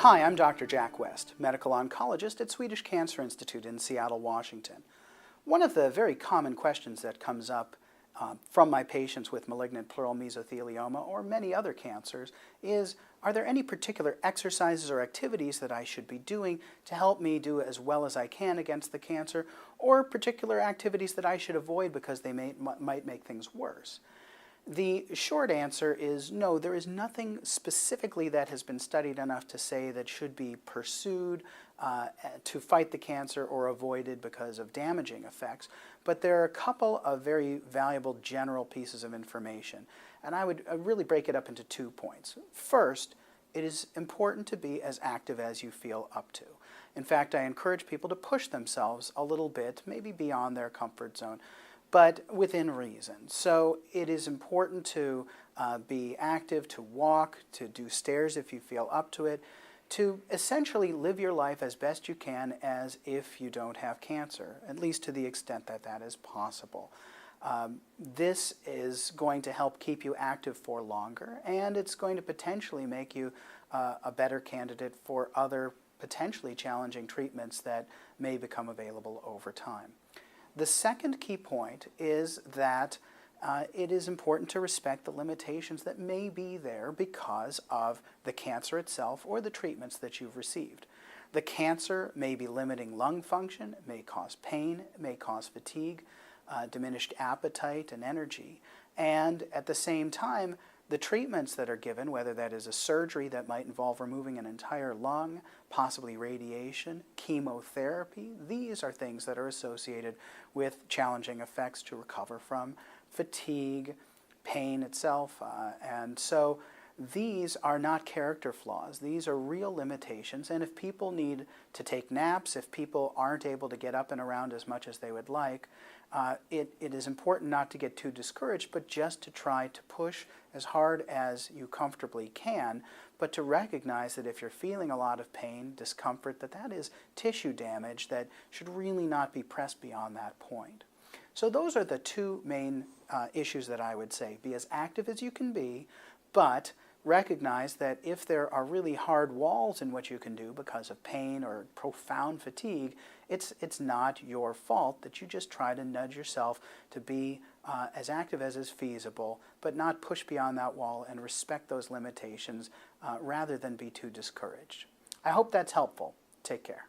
Hi, I'm Dr. Jack West, medical oncologist at Swedish Cancer Institute in Seattle, Washington. One of the very common questions that comes up from my patients with malignant pleural mesothelioma or many other cancers is, are there any particular exercises or activities that I should be doing to help me do as well as I can against the cancer, or particular activities that I should avoid because they might make things worse? The short answer is no, there is nothing specifically that has been studied enough to say that should be pursued to fight the cancer or avoided because of damaging effects. But there are a couple of very valuable general pieces of information, and I would really break it up into 2 points. First, it is important to be as active as you feel up to. In fact, I encourage people to push themselves a little bit, maybe beyond their comfort zone, but within reason. So it is important to be active, to walk, to do stairs if you feel up to it, to essentially live your life as best you can as if you don't have cancer, at least to the extent that that is possible. This is going to help keep you active for longer, and it's going to potentially make you a better candidate for other potentially challenging treatments that may become available over time. The second key point is that it is important to respect the limitations that may be there because of the cancer itself or the treatments that you've received. The cancer may be limiting lung function, it may cause pain, it may cause fatigue, diminished appetite and energy, and at the same time, the treatments that are given, whether that is a surgery that might involve removing an entire lung, possibly radiation, chemotherapy, these are things that are associated with challenging effects to recover from, fatigue, pain itself, and so these are not character flaws. These are real limitations, and if people need to take naps, if people aren't able to get up and around as much as they would like, it is important not to get too discouraged, but just to try to push as hard as you comfortably can, but to recognize that if you're feeling a lot of pain, discomfort, that is tissue damage that should really not be pressed beyond that point. So those are the two main issues that I would say. Be as active as you can be, but recognize that if there are really hard walls in what you can do because of pain or profound fatigue, it's not your fault, that you just try to nudge yourself to be as active as is feasible, but not push beyond that wall and respect those limitations rather than be too discouraged. I hope that's helpful. Take care.